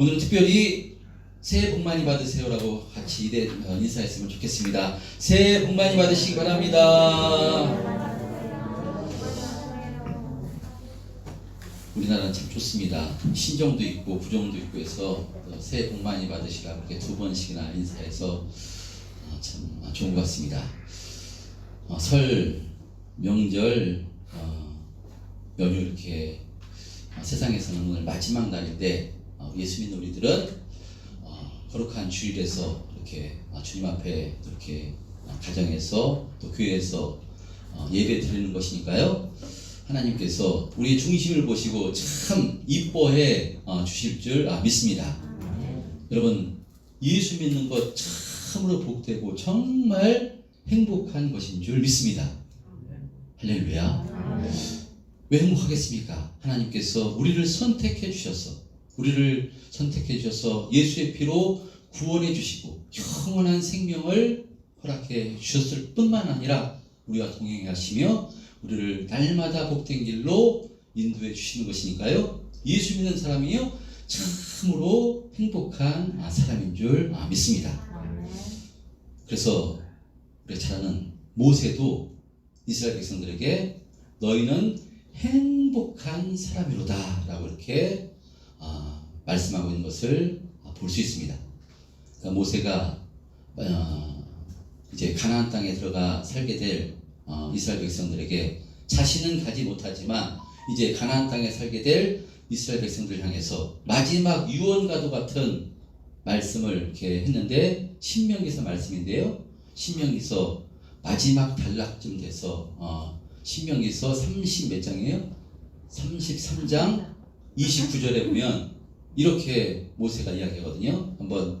오늘은 특별히 새해 복 많이 받으세요라고 같이 인사했으면 좋겠습니다. 새해 복 많이 받으시기 바랍니다. 우리나라는 참 좋습니다. 신정도 있고 부정도 있고 해서 새해 복 많이 받으시라고 이렇게 두 번씩이나 인사해서 참 좋은 것 같습니다. 설, 명절, 연휴 이렇게 세상에서는 오늘 마지막 날인데 예수 믿는 우리들은 거룩한 주일에서 이렇게 주님 앞에 이렇게 가정에서 또 교회에서 예배 드리는 것이니까요. 하나님께서 우리의 중심을 보시고 참 이뻐해 주실 줄 믿습니다. 여러분, 예수 믿는 것 참으로 복되고 정말 행복한 것인 줄 믿습니다. 할렐루야. 왜 행복하겠습니까? 하나님께서 우리를 선택해 주셔서 예수의 피로 구원해 주시고 영원한 생명을 허락해 주셨을 뿐만 아니라 우리와 동행하시며 우리를 날마다 복된 길로 인도해 주시는 것이니까요. 예수 믿는 사람이요 참으로 행복한 사람인 줄 믿습니다. 그래서 우리 잘 아는 모세도 이스라엘 백성들에게 너희는 행복한 사람이로다 라고 이렇게 말씀하고 있는 것을 볼 수 있습니다. 그러니까 모세가 이제 가나안 땅에 들어가 살게 될 이스라엘 백성들에게 자신은 가지 못하지만 이제 가나안 땅에 살게 될 이스라엘 백성들을 향해서 마지막 유언과도 같은 말씀을 이렇게 했는데 신명기서 말씀인데요. 신명기서 마지막 단락쯤 돼서 신명기서 30 몇 장이에요? 33장 29절에 보면 이렇게 모세가 이야기하거든요. 한번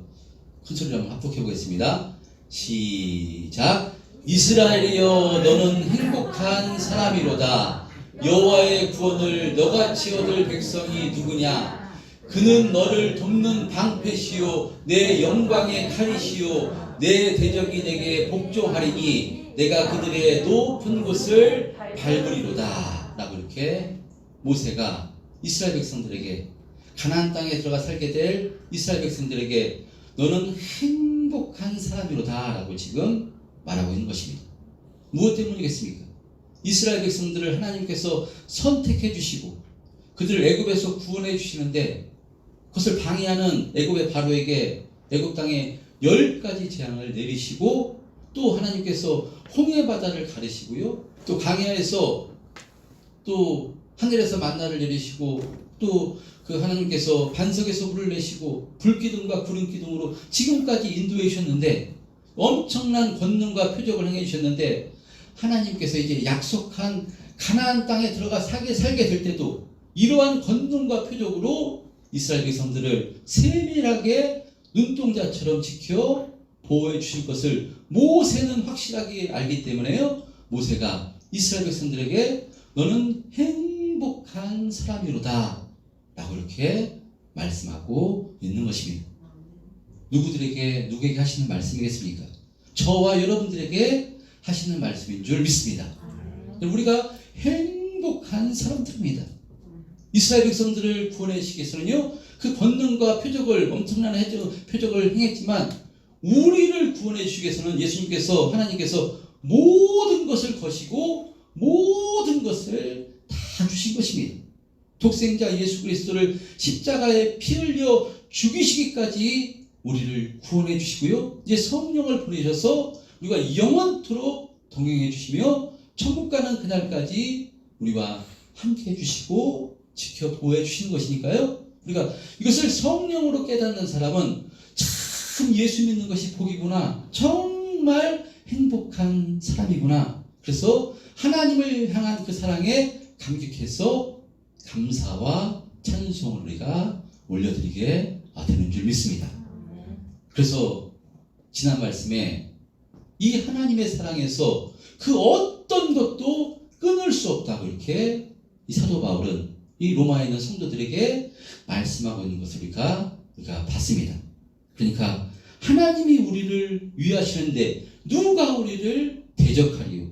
큰 소리로 한번 합독해 보겠습니다. 시작. 이스라엘이여 너는 행복한 사람이로다. 여호와의 구원을 너같이 얻을 백성이 누구냐? 그는 너를 돕는 방패시요 내 영광의 칼이시요 내 대적이 내게 복종하리니 내가 그들의 높은 곳을 밟으리로다 라고 이렇게 모세가 이스라엘 백성들에게 가나안 땅에 들어가 살게 될 이스라엘 백성들에게 너는 행복한 사람이로다 라고 지금 말하고 있는 것입니다. 무엇 때문이겠습니까? 이스라엘 백성들을 하나님께서 선택해 주시고 그들을 애굽에서 구원해 주시는데 그것을 방해하는 애굽의 바로에게 애굽 땅에 10가지 재앙을 내리시고 또 하나님께서 홍해 바다를 가르시고요. 또 광야에서 또 하늘에서 만나를 내리시고 또 그 하나님께서 반석에서 불을 내시고 불기둥과 구름기둥으로 지금까지 인도해 주셨는데 엄청난 권능과 표적을 행해 주셨는데 하나님께서 이제 약속한 가나안 땅에 들어가 살게 될 때도 이러한 권능과 표적으로 이스라엘 백성들을 세밀하게 눈동자처럼 지켜 보호해 주실 것을 모세는 확실하게 알기 때문에요. 모세가 이스라엘 백성들에게 너는 행복한 사람이로다 라고 이렇게 말씀하고 있는 것입니다. 누구에게 하시는 말씀이겠습니까? 저와 여러분들에게 하시는 말씀인 줄 믿습니다. 우리가 행복한 사람들입니다. 이스라엘 백성들을 구원해 주시기 위해서는요, 그 권능과 표적을 엄청난 표적을 행했지만 우리를 구원해 주시기 위해서는 예수님께서 하나님께서 모든 것을 거시고 모든 것을 다 주신 것입니다. 독생자 예수 그리스도를 십자가에 피 흘려 죽이시기까지 우리를 구원해 주시고요. 이제 성령을 보내셔서 우리가 영원토록 동행해 주시며 천국 가는 그날까지 우리와 함께 해주시고 지켜 보호해 주시는 것이니까요. 우리가 이것을 성령으로 깨닫는 사람은 참 예수 믿는 것이 복이구나. 정말 행복한 사람이구나. 그래서 하나님을 향한 그 사랑에 감격해서 감사와 찬송을 우리가 올려드리게 되는 줄 믿습니다. 그래서 지난 말씀에 이 하나님의 사랑에서 그 어떤 것도 끊을 수 없다고 이렇게 이 사도 바울은 이 로마에 있는 성도들에게 말씀하고 있는 것을 우리가 봤습니다. 그러니까 하나님이 우리를 위하시는데 누가 우리를 대적하리요?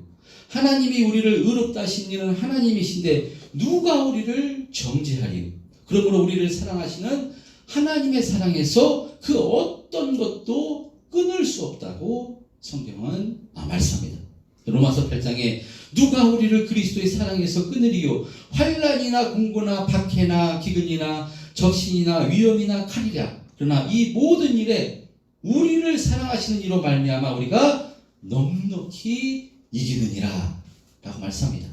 하나님이 우리를 의롭다 하신 이는 하나님이신데 누가 우리를 정죄하리요? 그러므로 우리를 사랑하시는 하나님의 사랑에서 그 어떤 것도 끊을 수 없다고 성경은 말씀합니다. 로마서 8장에 누가 우리를 그리스도의 사랑에서 끊으리요? 환난이나 공고나 박해나 기근이나 적신이나 위험이나 칼이랴. 그러나 이 모든 일에 우리를 사랑하시는 이로 말미암아 우리가 넉넉히 이기느니라 라고 말씀합니다.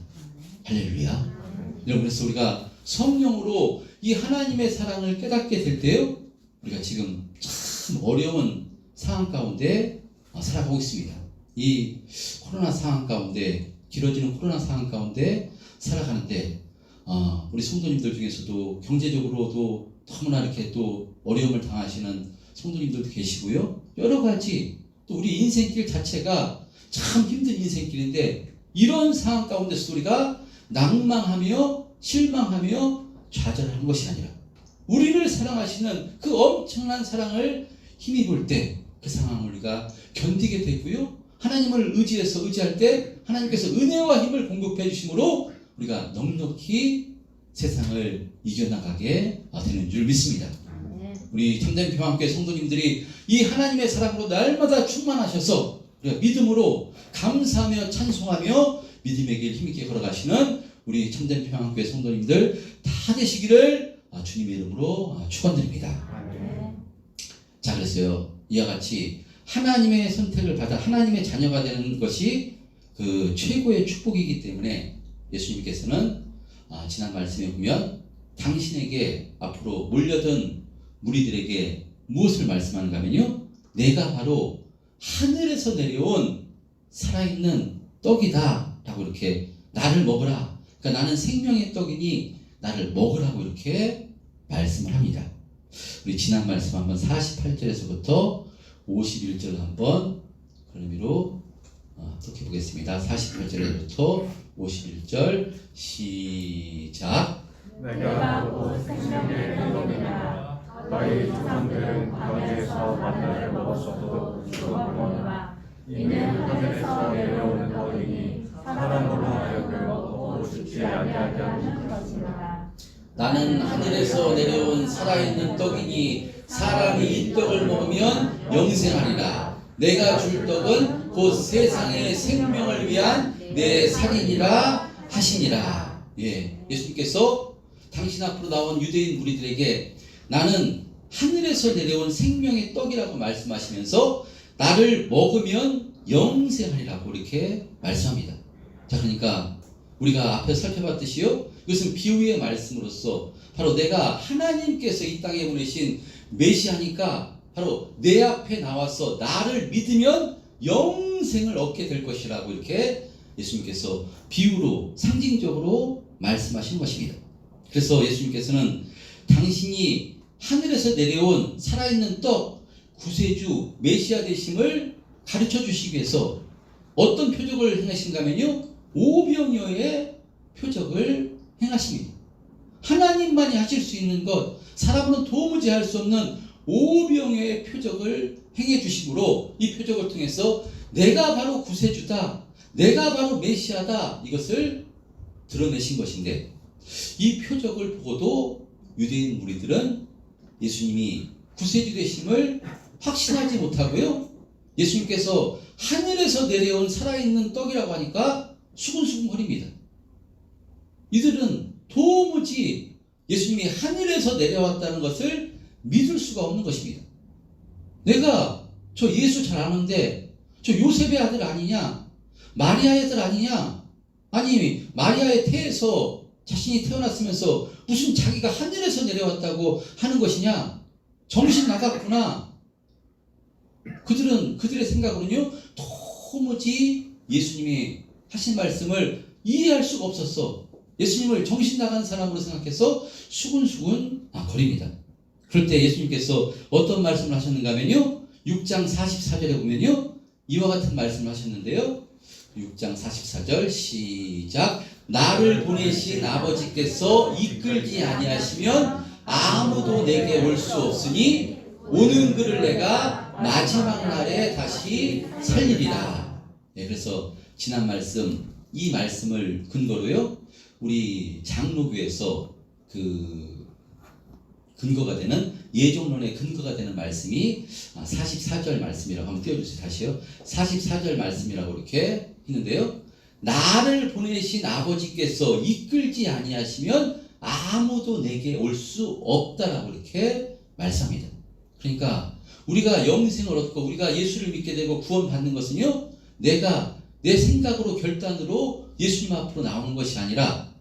할렐루야. 여러분, 그래서 우리가 성령으로 이 하나님의 사랑을 깨닫게 될 때요, 우리가 지금 참 어려운 상황 가운데 살아가고 있습니다. 이 코로나 상황 가운데, 길어지는 코로나 상황 가운데 살아가는데 우리 성도님들 중에서도 경제적으로도 너무나 이렇게 또 어려움을 당하시는 성도님들도 계시고요. 여러 가지 또 우리 인생길 자체가 참 힘든 인생길인데, 이런 상황 가운데서 우리가 낭망하며 실망하며 좌절하는 것이 아니라 우리를 사랑하시는 그 엄청난 사랑을 힘입을 때 그 상황을 우리가 견디게 되고요. 하나님을 의지할 때 하나님께서 은혜와 힘을 공급해 주심으로 우리가 넉넉히 세상을 이겨나가게 되는 줄 믿습니다. 우리 참된 평안교회 성도님들이 이 하나님의 사랑으로 날마다 충만하셔서 우리가 믿음으로 감사하며 찬송하며 믿음의 길 힘있게 걸어가시는 우리 참된 평안교회 성도님들 다 되시기를 주님의 이름으로 축원드립니다. 자, 그래서요, 이와 같이 하나님의 선택을 받아 하나님의 자녀가 되는 것이 그 최고의 축복이기 때문에 예수님께서는 지난 말씀에 보면 당신에게 앞으로 몰려든 무리들에게 무엇을 말씀하는가 하면요, 내가 바로 하늘에서 내려온 살아있는 떡이다 라고 이렇게 나를 먹으라, 그러니까 나는 생명의 떡이니 나를 먹으라고 이렇게 말씀을 합니다. 우리 지난 말씀 한번 48절에서부터 51절 한번 그런 의미로 또 보겠습니다. 48절에서부터 51절 시작. 내가 곧 생명의 떡이라. 너희 조상들은 광야에서 만나를 먹었어도 죽었거니와 이는 하늘에서 내려오는 떡이니 사람으로 하여금 먹고 죽지 아니하게 하는 것이라. 나는 하늘에서 내려온 살아있는 떡이니 사람이 이 떡을 먹으면 영생하리라. 내가 줄 떡은 곧 세상의 생명을 위한 내 살이니라 하시니라. 예수님께서 당신 앞으로 나온 유대인 무리들에게 나는 하늘에서 내려온 생명의 떡이라고 말씀하시면서 나를 먹으면 영생하리라고 이렇게 말씀합니다. 자, 그러니까 우리가 앞에 살펴봤듯이요, 이것은 비유의 말씀으로서 바로 내가 하나님께서 이 땅에 보내신 메시아니까 바로 내 앞에 나와서 나를 믿으면 영생을 얻게 될 것이라고 이렇게 예수님께서 비유로 상징적으로 말씀하신 것입니다. 그래서 예수님께서는 당신이 하늘에서 내려온 살아있는 떡, 구세주, 메시아 되심을 가르쳐 주시기 위해서 어떤 표적을 행하신가 하면요, 오병이어의 표적을 행하십니다. 하나님만이 하실 수 있는 것, 사람으로는 도무지 할 수 없는 오병이어의 표적을 행해 주심으로 이 표적을 통해서 내가 바로 구세주다, 내가 바로 메시아다, 이것을 드러내신 것인데, 이 표적을 보고도 유대인 무리들은 예수님이 구세주 되심을 확신하지 못하고요, 예수님께서 하늘에서 내려온 살아있는 떡이라고 하니까 수근수근거립니다. 이들은 도무지 예수님이 하늘에서 내려왔다는 것을 믿을 수가 없는 것입니다. 내가 저 예수 잘 아는데 저 요셉의 아들 아니냐, 마리아의 아들 아니냐, 아니 마리아의 태에서 자신이 태어났으면서 무슨 자기가 하늘에서 내려왔다고 하는 것이냐, 정신 나갔구나. 그들의 생각으로는요, 도무지 예수님이 하신 말씀을 이해할 수가 없었어. 예수님을 정신 나간 사람으로 생각해서 수근수근 거립니다. 그럴 때 예수님께서 어떤 말씀을 하셨는가 하면요, 6장 44절에 보면요, 이와 같은 말씀을 하셨는데요, 6장 44절 시작. 나를 보내신 아버지께서 이끌지 아니하시면 아무도 내게 올 수 없으니 오는 그를 내가 마지막 날에 다시 살리리라. 그래서 지난 말씀, 이 말씀을 근거로요, 우리 장로교에서 그 근거가 되는 예정론의 근거가 되는 말씀이 44절 말씀이라고 한번 띄워주세요. 다시요. 44절 말씀이라고 이렇게 했는데요. 나를 보내신 아버지께서 이끌지 아니하시면 아무도 내게 올 수 없다라고 이렇게 말씀합니다. 그러니까 우리가 영생을 얻고 우리가 예수를 믿게 되고 구원받는 것은요, 내가 내 생각으로 결단으로 예수님 앞으로 나오는 것이 아니라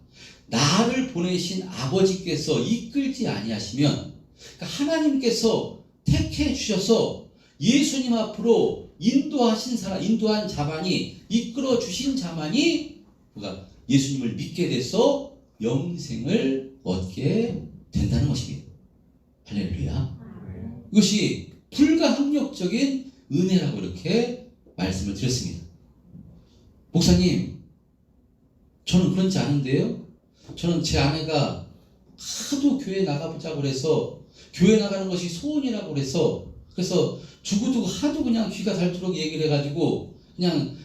나를 보내신 아버지께서 이끌지 아니하시면, 그러니까 하나님께서 택해 주셔서 예수님 앞으로 인도한 자만이, 이끌어 주신 자만이 뭐가 예수님을 믿게 돼서 영생을 얻게 된다는 것입니다. 할렐루야. 이것이 불가항력적인 은혜라고 이렇게 말씀을 드렸습니다. 목사님, 저는 그렇지 않은데요. 저는 제 아내가 하도 교회 나가보자고 그래서 교회 나가는 것이 소원이라고 그래서 두고두고 하도 그냥 귀가 닳도록 얘기를 해가지고 그냥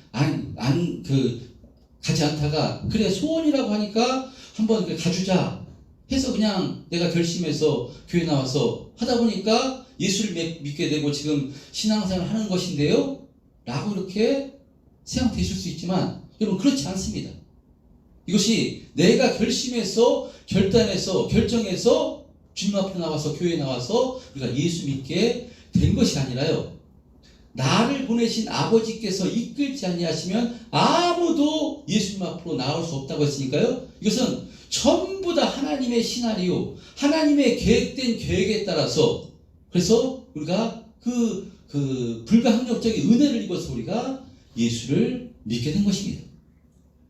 가지 않다가, 그래 소원이라고 하니까 한번 가주자 해서 그냥 내가 결심해서 교회 나와서 하다 보니까 예수를 믿게 되고 지금 신앙생활 하는 것인데요 라고 이렇게 생각되실 수 있지만, 여러분 그렇지 않습니다. 이것이 내가 결심해서 결단해서 결정해서 주님 앞에 나와서 교회에 나와서 우리가 예수 믿게 된 것이 아니라요, 나를 보내신 아버지께서 이끌지 아니하시면 아무도 예수님 앞으로 나올 수 없다고 했으니까요, 이것은 전부 다 하나님의 시나리오, 하나님의 계획된 계획에 따라서, 그래서 우리가 그 불가항력적인 은혜를 입어서 우리가 예수를 믿게 된 것입니다.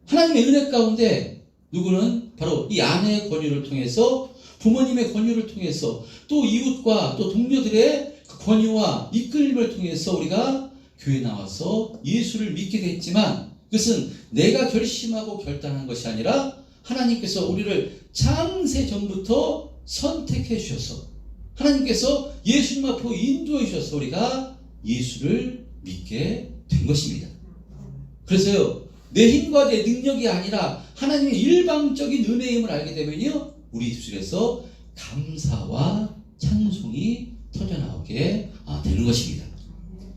하나님의 은혜 가운데 누구는 바로 이 아내의 권유를 통해서, 부모님의 권유를 통해서, 또 이웃과 또 동료들의 그 권유와 이끌림을 통해서 우리가 교회에 나와서 예수를 믿게 됐지만, 그것은 내가 결심하고 결단한 것이 아니라 하나님께서 우리를 창세 전부터 선택해 주셔서 하나님께서 예수님 앞으로 인도해 주셔서 우리가 예수를 믿게 된 것입니다. 그래서요, 내 힘과 내 능력이 아니라 하나님의 일방적인 은혜임을 알게 되면요, 우리 입술에서 감사와 찬송이 터져나오게 되는 것입니다.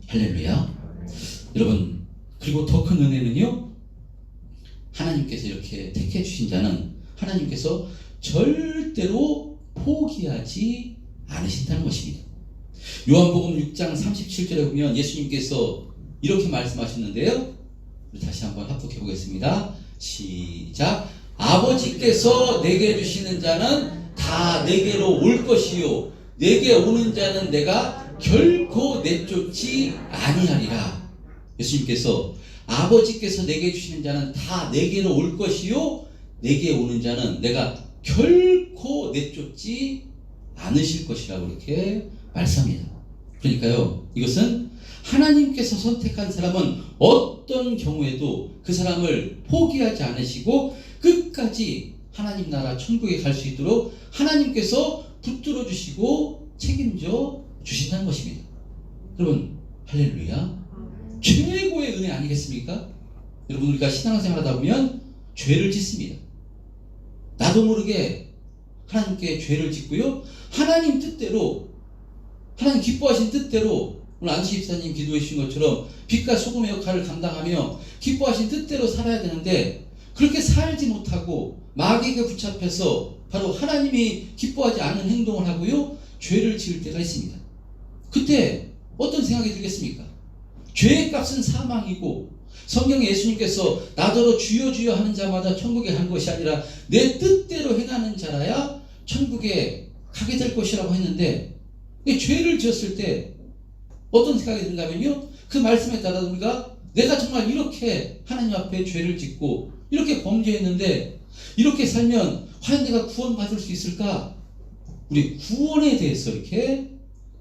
할렐루야. 여러분, 그리고 더 큰 은혜는요, 하나님께서 이렇게 택해 주신 자는 하나님께서 절대로 포기하지 않으신다는 것입니다. 요한복음 6장 37절에 보면 예수님께서 이렇게 말씀하셨는데요, 다시 한번 합독해 보겠습니다. 시작. 아버지께서 내게 주시는 자는 다 내게로 올 것이요, 내게 오는 자는 내가 결코 내쫓지 아니하리라. 예수님께서 아버지께서 내게 주시는 자는 다 내게로 올 것이요, 내게 오는 자는 내가 결코 내쫓지 않으실 것이라고 이렇게 말씀합니다. 그러니까요, 이것은 하나님께서 선택한 사람은 어떤 경우에도 그 사람을 포기하지 않으시고 끝까지 하나님 나라 천국에 갈 수 있도록 하나님께서 붙들어 주시고 책임져 주신다는 것입니다. 여러분, 할렐루야. 최고의 은혜 아니겠습니까? 여러분, 우리가 신앙생활 하다 보면 죄를 짓습니다. 나도 모르게 하나님께 죄를 짓고요, 하나님 뜻대로, 하나님 기뻐하신 뜻대로, 오늘 안수 집사님 기도해 주신 것처럼 빛과 소금의 역할을 감당하며 기뻐하신 뜻대로 살아야 되는데, 그렇게 살지 못하고 마귀에게 붙잡혀서 바로 하나님이 기뻐하지 않는 행동을 하고요, 죄를 지을 때가 있습니다. 그때 어떤 생각이 들겠습니까? 죄의 값은 사망이고, 성경에 예수님께서 나더러 주여 주여 하는 자마다 천국에 간 것이 아니라 내 뜻대로 행하는 자라야 천국에 가게 될 것이라고 했는데, 죄를 지었을 때 어떤 생각이 든다면요, 그 말씀에 따라 우리가 내가 정말 이렇게 하나님 앞에 죄를 짓고 이렇게 범죄했는데 이렇게 살면 과연 내가 구원받을 수 있을까? 우리 구원에 대해서 이렇게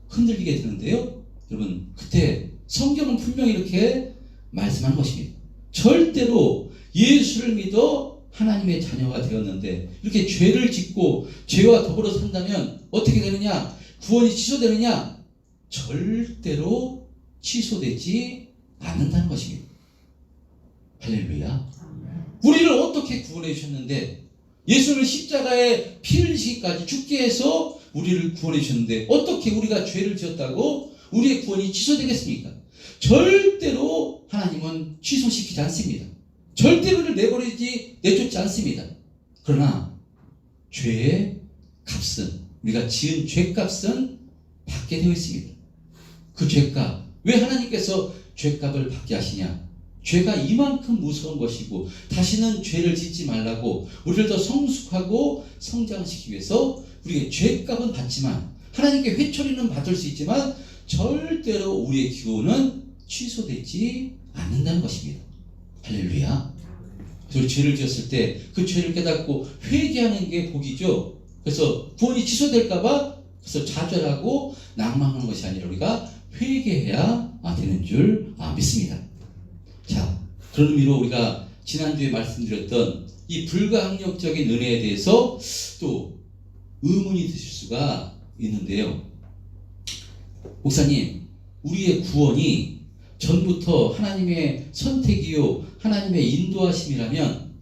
흔들리게 되는데요, 여러분, 그때 성경은 분명히 이렇게 말씀하는 것입니다. 절대로 예수를 믿어 하나님의 자녀가 되었는데 이렇게 죄를 짓고 죄와 더불어 산다면 어떻게 되느냐? 구원이 취소되느냐? 절대로 취소되지 않는다는 것입니다. 할렐루야. 우리를 어떻게 구원해 주셨는데, 예수를 십자가에 피 흘리시기까지 죽게 해서 우리를 구원해 주셨는데 어떻게 우리가 죄를 지었다고 우리의 구원이 취소되겠습니까? 절대로 하나님은 취소시키지 않습니다. 절대로 우리를 내쫓지 않습니다. 그러나 죄의 값은, 우리가 지은 죄값은 받게 되어 있습니다. 그 죄값, 왜 하나님께서 죄값을 받게 하시냐? 죄가 이만큼 무서운 것이고 다시는 죄를 짓지 말라고 우리를 더 성숙하고 성장시키기 위해서 우리의 죄값은 받지만, 하나님께 회초리는 받을 수 있지만 절대로 우리의 기호는 취소되지 않는다는 것입니다. 할렐루야. 그래서 죄를 지었을 때 그 죄를 깨닫고 회개하는 게 복이죠. 그래서 구원이 취소될까봐 그래서 좌절하고 낭망하는 것이 아니라 우리가 회개해야 되는 줄 믿습니다. 자, 그런 의미로 우리가 지난주에 말씀드렸던 이 불가항력적인 은혜에 대해서 또 의문이 드실 수가 있는데요. 목사님, 우리의 구원이 전부터 하나님의 선택이요 하나님의 인도하심이라면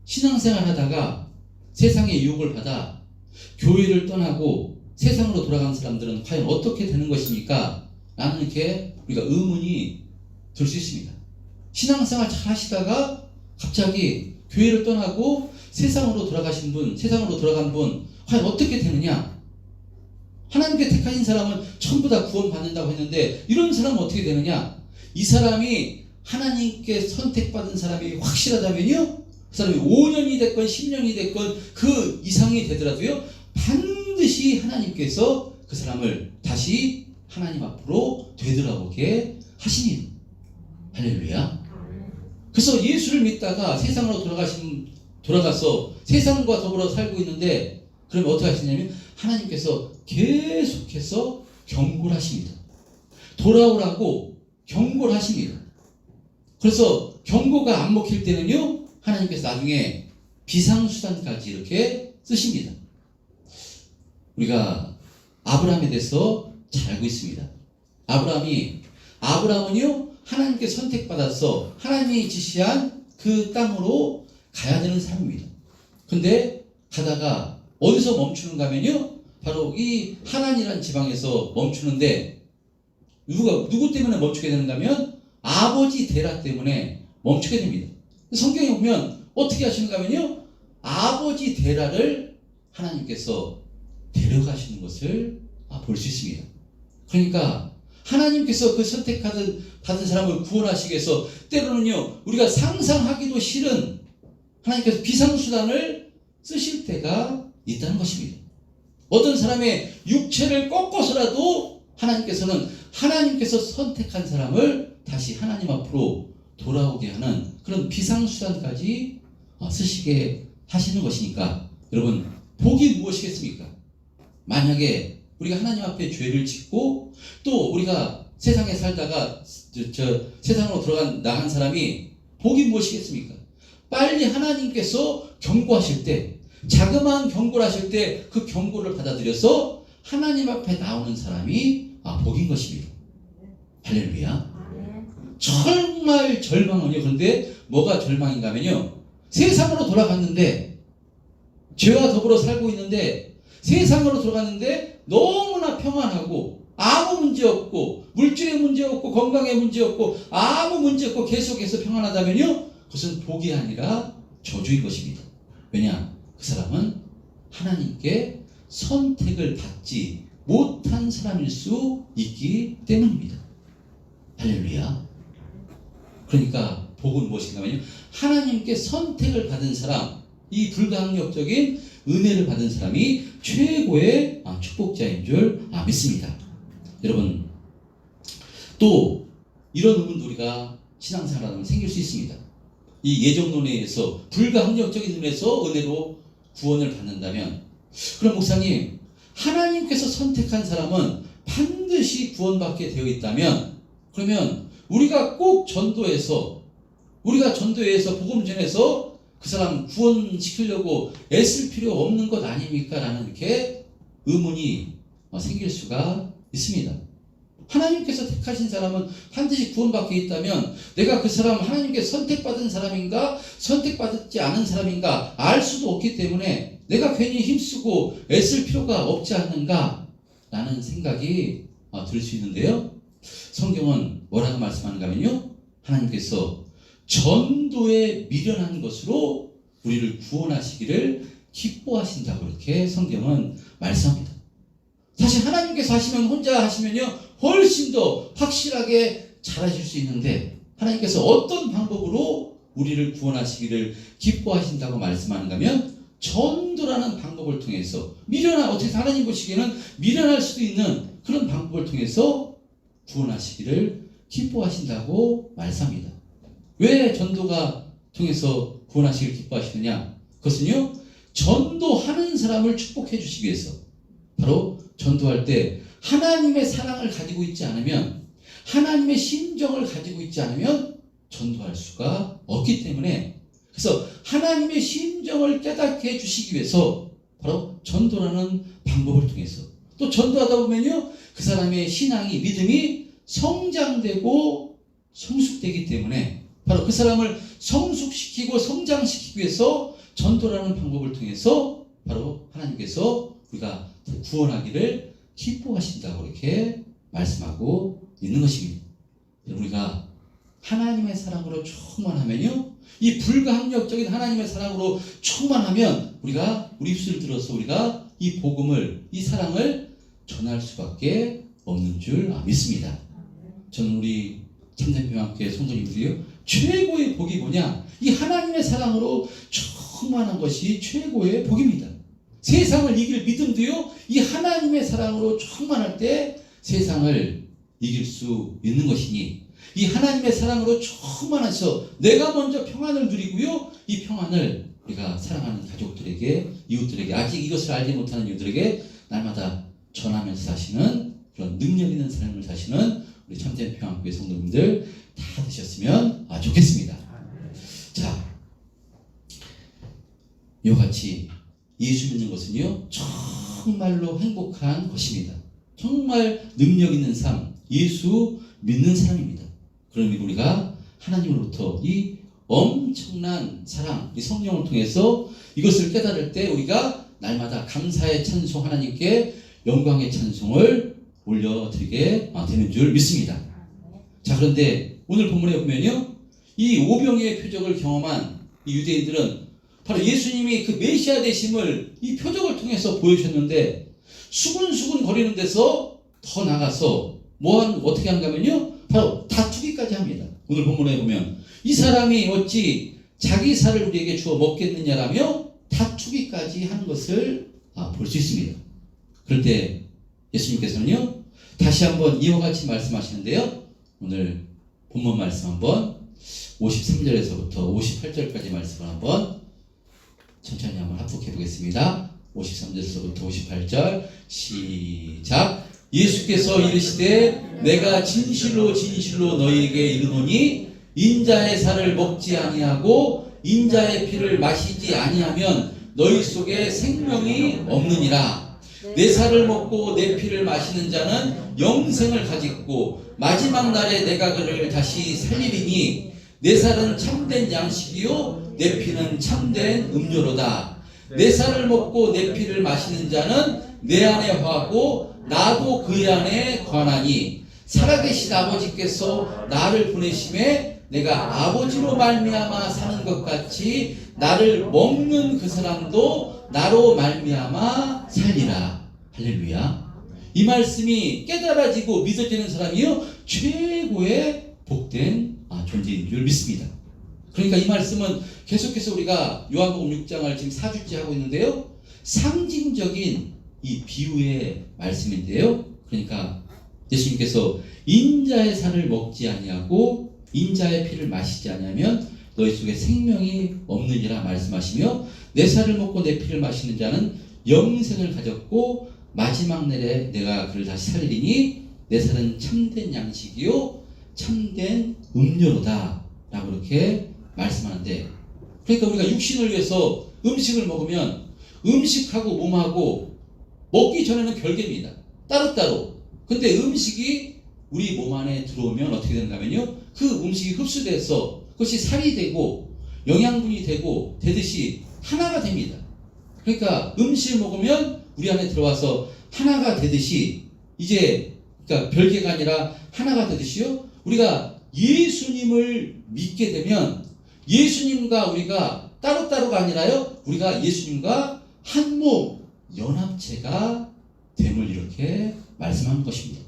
신앙생활 하다가 세상의 유혹을 받아 교회를 떠나고 세상으로 돌아간 사람들은 과연 어떻게 되는 것입니까? 라는 이렇게 우리가 의문이 들 수 있습니다. 신앙생활 잘 하시다가 갑자기 교회를 떠나고 세상으로 돌아가신 분, 세상으로 돌아간 분 과연 어떻게 되느냐? 하나님께 택하신 사람은 전부 다 구원받는다고 했는데 이런 사람은 어떻게 되느냐? 이 사람이 하나님께 선택받은 사람이 확실하다면요, 그 사람이 5년이 됐건 10년이 됐건 그 이상이 되더라도요, 반드시 하나님께서 그 사람을 다시 하나님 앞으로 되돌아오게 하십니다. 할렐루야. 그래서 예수를 믿다가 세상으로 돌아가서 세상과 더불어 살고 있는데, 그러면 어떻게 하시냐면 하나님께서 계속해서 경고를 하십니다. 돌아오라고 경고를 하십니다. 그래서 경고가 안 먹힐 때는요, 하나님께서 나중에 비상수단까지 이렇게 쓰십니다. 우리가 아브라함에 대해서 잘 알고 있습니다. 아브라함은요, 하나님께 선택받아서 하나님이 지시한 그 땅으로 가야 되는 사람입니다. 근데 가다가 어디서 멈추는가 하면요, 바로 이 하란이라는 지방에서 멈추는데, 누구 때문에 멈추게 되는가 하면 아버지 데라 때문에 멈추게 됩니다. 성경에 보면 어떻게 하시는가 하면요, 아버지 데라를 하나님께서 데려가시는 것을 볼 수 있습니다. 그러니까 하나님께서 그 받은 사람을 구원하시기 위해서 때로는요, 우리가 상상하기도 싫은 하나님께서 비상수단을 쓰실 때가 있다는 것입니다. 어떤 사람의 육체를 꺾어서라도 하나님께서 선택한 사람을 다시 하나님 앞으로 돌아오게 하는 그런 비상수단까지 쓰시게 하시는 것이니까, 여러분, 복이 무엇이겠습니까? 만약에 우리가 하나님 앞에 죄를 짓고 또 우리가 세상에 살다가 세상으로 나간 사람이 복이 무엇이겠습니까? 빨리 하나님께서 경고하실 때, 자그마한 경고를 하실 때 그 경고를 받아들여서 하나님 앞에 나오는 사람이 복인 것입니다. 할렐루야. 정말 절망은요, 그런데 뭐가 절망인가 하면요, 세상으로 돌아갔는데 죄와 더불어 살고 있는데 세상으로 돌아갔는데 너무나 평안하고 아무 문제 없고 물질의 문제 없고 건강의 문제 없고 아무 문제 없고 계속해서 평안하다면요, 그것은 복이 아니라 저주인 것입니다. 왜냐? 그 사람은 하나님께 선택을 받지 못한 사람일 수 있기 때문입니다. 할렐루야. 그러니까 복은 무엇인가 하면요, 하나님께 선택을 받은 사람, 이 불가항력적인 은혜를 받은 사람이 최고의 축복자인 줄 믿습니다. 여러분, 또 이런 의문도 우리가 신앙생활하면 생길 수 있습니다. 이 예정론에 의해서 불가항력적인 은혜로 구원을 받는다면, 그럼 목사님, 하나님께서 선택한 사람은 반드시 구원받게 되어 있다면, 그러면 우리가 꼭 전도해서 복음 전해서 그 사람 구원시키려고 애쓸 필요 없는 것 아닙니까? 라는 이렇게 의문이 생길 수가 있습니다. 하나님께서 택하신 사람은 반드시 구원받게 있다면 내가 그 사람 하나님께 선택받은 사람인가 선택받지 않은 사람인가 알 수도 없기 때문에 내가 괜히 힘쓰고 애쓸 필요가 없지 않는가 라는 생각이 들 수 있는데요. 성경은 뭐라고 말씀하는가 하면요, 하나님께서 전도에 미련한 것으로 우리를 구원하시기를 기뻐하신다고 이렇게 성경은 말씀합니다. 사실 하나님께서 하시면, 혼자 하시면요 훨씬 더 확실하게 잘하실 수 있는데, 하나님께서 어떤 방법으로 우리를 구원하시기를 기뻐하신다고 말씀하는가 하면 전도라는 방법을 통해서, 어떻게 하나님 보시기에는 미련할 수도 있는 그런 방법을 통해서 구원하시기를 기뻐하신다고 말씀합니다. 왜 전도가 통해서 구원하시기를 기뻐하시느냐? 그것은요, 전도하는 사람을 축복해 주시기 위해서. 바로 전도할 때 하나님의 사랑을 가지고 있지 않으면, 하나님의 심정을 가지고 있지 않으면 전도할 수가 없기 때문에, 그래서 하나님의 심정을 깨닫게 해주시기 위해서 바로 전도라는 방법을 통해서, 또 전도하다 보면요 그 사람의 신앙이, 믿음이 성장되고 성숙되기 때문에 바로 그 사람을 성숙시키고 성장시키기 위해서 전도라는 방법을 통해서 바로 하나님께서 우리가 구원하기를 기뻐하신다고 이렇게 말씀하고 있는 것입니다. 우리가 하나님의 사랑으로 충만하면요, 이 불가항력적인 하나님의 사랑으로 충만하면 우리가 우리 입술을 들어서 우리가 이 복음을, 이 사랑을 전할 수밖에 없는 줄 믿습니다. 저는 우리 참된평화교회 성도님들이요, 최고의 복이 뭐냐? 이 하나님의 사랑으로 충만한 것이 최고의 복입니다. 세상을 이길 믿음도요, 이 하나님의 사랑으로 충만할 때 세상을 이길 수 있는 것이니, 이 하나님의 사랑으로 충만해서 내가 먼저 평안을 누리고요, 이 평안을 우리가 사랑하는 가족들에게, 이웃들에게, 아직 이것을 알지 못하는 이웃들에게 날마다 전하면서 사시는 그런 능력 있는 삶을 사시는 우리 참된 평안교회 성도님들 다 되셨으면 좋겠습니다. 자, 이와 같이 예수 믿는 것은요 정말로 행복한 것입니다. 정말 능력 있는 삶, 예수 믿는 사람입니다. 그러면 우리가 하나님으로부터 이 엄청난 사랑, 이 성령을 통해서 이것을 깨달을 때 우리가 날마다 감사의 찬송, 하나님께 영광의 찬송을 올려드리게 되는 줄 믿습니다. 자, 그런데 오늘 본문에 보면요, 이 오병이의 표적을 경험한 이 유대인들은 바로 예수님이 그 메시아 되심을 이 표적을 통해서 보여주셨는데, 수근수근 거리는 데서 더 나가서 어떻게 하는가 하면요, 바로 다투기까지 합니다. 오늘 본문에 보면 이 사람이 어찌 자기 살을 우리에게 주어 먹겠느냐라며 다투기까지 하는 것을 볼 수 있습니다. 그럴 때 예수님께서는요 다시 한번 이와 같이 말씀하시는데요, 오늘 본문 말씀 한번 53절에서부터 58절까지 말씀을 한번 천천히 한번 합독해 보겠습니다. 53절에서부터 58절 시작. 예수께서 이르시되 내가 진실로 진실로 너희에게 이르노니 인자의 살을 먹지 아니하고 인자의 피를 마시지 아니하면 너희 속에 생명이 없느니라. 내 살을 먹고 내 피를 마시는 자는 영생을 가지고 마지막 날에 내가 그를 다시 살리리니 내 살은 참된 양식이요 내 피는 참된 음료로다. 내 살을 먹고 내 피를 마시는 자는 내 안에 화하고 나도 그의 안에 관하니 살아계신 아버지께서 나를 보내심에 내가 아버지로 말미암아 사는 것 같이 나를 먹는 그 사람도 나로 말미암아 살리라. 할렐루야. 이 말씀이 깨달아지고 믿어지는 사람이요 최고의 복된 존재인 줄 믿습니다. 그러니까 이 말씀은 계속해서 우리가 요한복음 6장을 지금 4주째 하고 있는데요, 상징적인 이 비유의 말씀인데요, 그러니까 예수님께서 인자의 살을 먹지 아니하고 인자의 피를 마시지 아니하면 너희 속에 생명이 없느니라 말씀하시며, 내 살을 먹고 내 피를 마시는 자는 영생을 가졌고 마지막 날에 내가 그를 다시 살리리니 내 살은 참된 양식이요 참된 음료로다 라고 이렇게 말씀하는데, 그러니까 우리가 육신을 위해서 음식을 먹으면 음식하고 몸하고 먹기 전에는 별개입니다. 따로따로. 근데 음식이 우리 몸 안에 들어오면 어떻게 되는가 하면요, 그 음식이 흡수돼서 그것이 살이 되고 영양분이 되고 되듯이 하나가 됩니다. 그러니까 음식을 먹으면 우리 안에 들어와서 하나가 되듯이 이제 그러니까 별개가 아니라 하나가 되듯이요. 우리가 예수님을 믿게 되면 예수님과 우리가 따로따로가 아니라요. 우리가 예수님과 한 몸 연합체가 됨을 이렇게 말씀한 것입니다.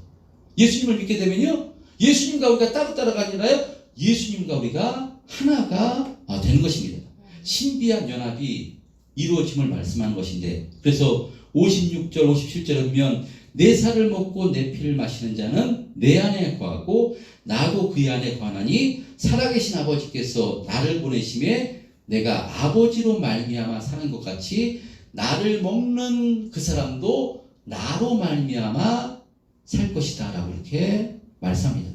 예수님을 믿게 되면요. 예수님과 우리가 따로따로가 아니라요. 예수님과 우리가 하나가 되는 것입니다. 신비한 연합이 이루어짐을 말씀하는 것인데 그래서 56절 57절에 보면 내 살을 먹고 내 피를 마시는 자는 내 안에 거하고 나도 그의 안에 거하나니 살아계신 아버지께서 나를 보내심에 내가 아버지로 말미암아 사는 것 같이 나를 먹는 그 사람도 나로 말미암아 살 것이다 라고 이렇게 말씀합니다.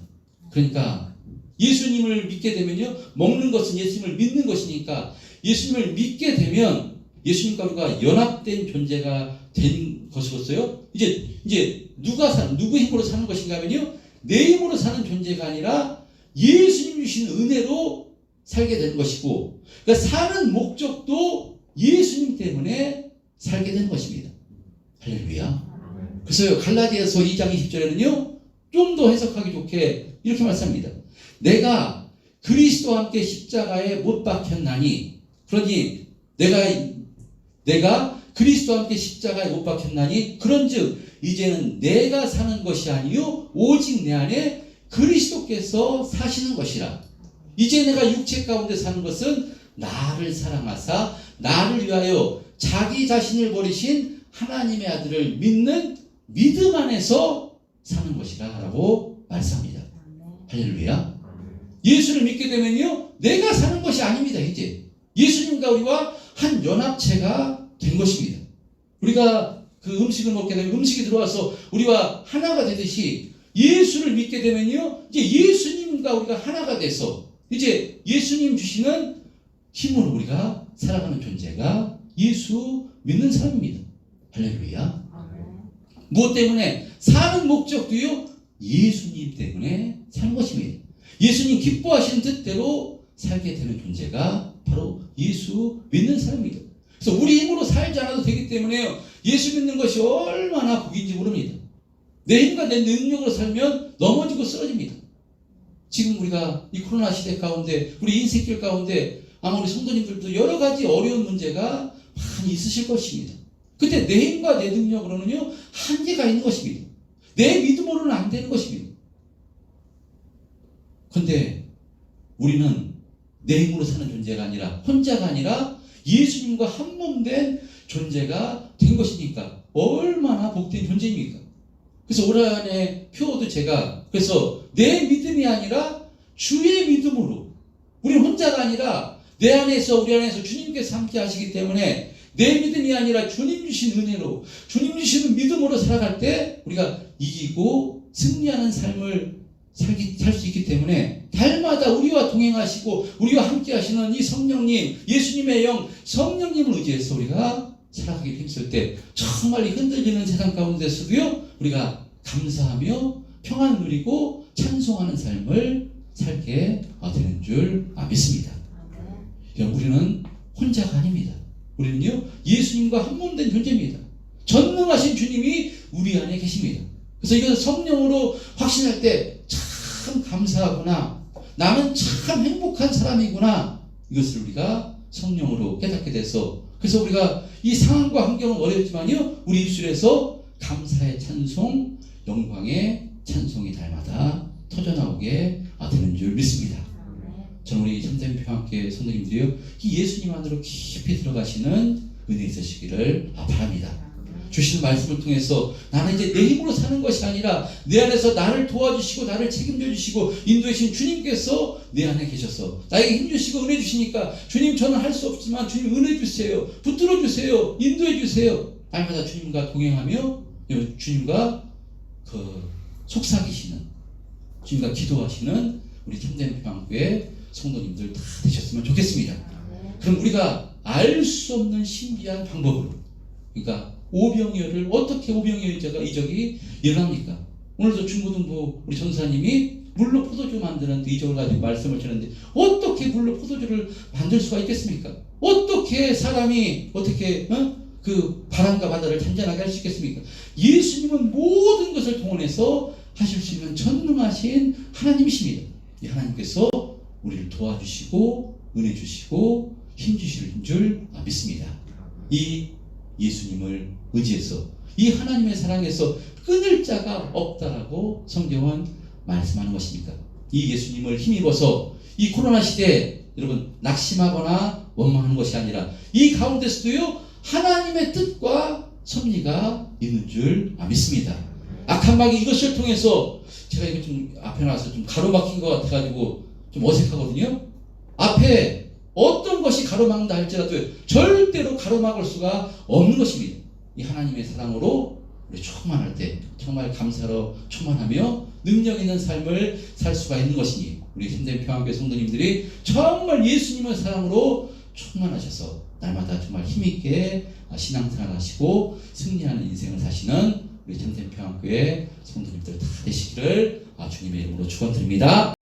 그러니까 예수님을 믿게 되면요. 먹는 것은 예수님을 믿는 것이니까 예수님을 믿게 되면 예수님과 우리가 연합된 존재가 된 것이었어요. 이제 누구 힘으로 사는 것인가 하면요. 내 힘으로 사는 존재가 아니라 예수님 주신 은혜로 살게 되는 것이고 그러니까 사는 목적도 예수님 때문에 살게 되는 것입니다. 할렐루야. 그래서 갈라디아서 2장 20절에는요. 좀 더 해석하기 좋게 이렇게 말씀합니다. 내가 그리스도와 함께 십자가에 못 박혔나니 그러니 내가 그리스도와 함께 십자가에 못 박혔나니 그런즉 이제는 내가 사는 것이 아니요 오직 내 안에 그리스도께서 사시는 것이라. 이제 내가 육체 가운데 사는 것은 나를 사랑하사 나를 위하여 자기 자신을 버리신 하나님의 아들을 믿는 믿음 안에서 사는 것이라 라고 말씀합니다. 할렐루야. 예수를 믿게 되면요 내가 사는 것이 아닙니다. 이제 예수님과 우리와 한 연합체가 된 것입니다. 우리가 그 음식을 먹게 되면 음식이 들어와서 우리와 하나가 되듯이 예수를 믿게 되면요 이제 예수님과 우리가 하나가 돼서 이제 예수님 주시는 힘으로 우리가 살아가는 존재가 예수 믿는 사람입니다. 할렐루야. 무엇 때문에? 사는 목적도요 예수님 때문에 사는 것입니다. 예수님 기뻐하시는 뜻대로 살게 되는 존재가 바로 예수 믿는 사람입니다. 그래서 우리 힘으로 살지 않아도 되기 때문에 예수 믿는 것이 얼마나 복인지 모릅니다. 내 힘과 내 능력으로 살면 넘어지고 쓰러집니다. 지금 우리가 이 코로나 시대 가운데 우리 인생길 가운데 아마 우리 성도님들도 여러 가지 어려운 문제가 많이 있으실 것입니다. 근데 내 힘과 내 능력으로는요 한계가 있는 것입니다. 내 믿음으로는 안 되는 것입니다. 근데 우리는 내 힘으로 사는 존재가 아니라 혼자가 아니라 예수님과 한 몸 된 존재가 된 것이니까 얼마나 복된 존재입니까? 그래서 올 한해 표어도 제가 그래서 내 믿음이 아니라 주의 믿음으로 우리는 혼자가 아니라 내 안에서 우리 안에서 주님께서 함께 하시기 때문에 내 믿음이 아니라 주님 주신 은혜로 주님 주시는 믿음으로 살아갈 때 우리가 이기고 승리하는 삶을 살 수 있기 때문에 달마다 우리와 동행하시고 우리와 함께 하시는 이 성령님 예수님의 영 성령님을 의지해서 우리가 살아가기 힘쓸 때 정말 이 흔들리는 세상 가운데서도요 우리가 감사하며 평안 누리고 찬송하는 삶을 살게 되는 줄 믿습니다. 우리는 혼자가 아닙니다. 우리는요 예수님과 한 몸 된 존재입니다. 전능하신 주님이 우리 안에 계십니다. 그래서 이것을 성령으로 확신할 때 참 감사하구나 나는 참 행복한 사람이구나 이것을 우리가 성령으로 깨닫게 돼서 그래서 우리가 이 상황과 환경은 어렵지만요 우리 입술에서 감사의 찬송 영광의 찬송이 날마다 터져나오게 되는 줄 믿습니다. 저는 우리 참된 평화교회 성도님들이요 이 예수님 안으로 깊이 들어가시는 은혜 있으시기를 바랍니다. 주시는 말씀을 통해서 나는 이제 내 힘으로 사는 것이 아니라 내 안에서 나를 도와주시고 나를 책임져 주시고 인도해 주신 주님께서 내 안에 계셔서 나에게 힘 주시고 은혜 주시니까 주님 저는 할 수 없지만 주님 은혜 주세요. 붙들어 주세요. 인도해 주세요. 날마다 주님과 동행하며 주님과 속삭이시는 주님과 기도하시는 우리 참된 평화교회 성도님들 다 되셨으면 좋겠습니다. 그럼 우리가 알 수 없는 신비한 방법으로 그러니까 오병이어를 어떻게 오병이어 이적이 일어납니까? 오늘도 중고등부 우리 전사님이 물로 포도주 만드는 이적을 가지고 말씀을 전했는데 어떻게 물로 포도주를 만들 수가 있겠습니까? 어떻게 사람이 어떻게 그 바람과 바다를 잔잔하게 할 수 있겠습니까? 예수님은 모든 것을 동원해서 하실 수 있는 전능하신 하나님이십니다. 이 하나님께서 우리를 도와주시고 은혜 주시고 힘 주실 줄 믿습니다. 이 예수님을 의지해서 이 하나님의 사랑에서 끊을 자가 없다라고 성경은 말씀하는 것입니까? 이 예수님을 힘입어서 이 코로나 시대에 여러분 낙심하거나 원망하는 것이 아니라 이 가운데서도요 하나님의 뜻과 섭리가 있는 줄 믿습니다. 악한 마귀 이것을 통해서 제가 이거 좀 앞에 나와서 좀 가로막힌 것 같아가지고 좀 어색하거든요. 앞에 어떤 것이 가로막는다 할지라도 절대로 가로막을 수가 없는 것입니다. 이 하나님의 사랑으로 우리 충만할 때 정말 감사로 충만하며 능력 있는 삶을 살 수가 있는 것이니 우리 힘든 평화교회 성도님들이 정말 예수님의 사랑으로 충만하셔서 날마다 정말 힘있게 신앙생활 하시고 승리하는 인생을 사시는 우리 참된 평화교회 성도님들 다 되시기를 주님의 이름으로 축원드립니다.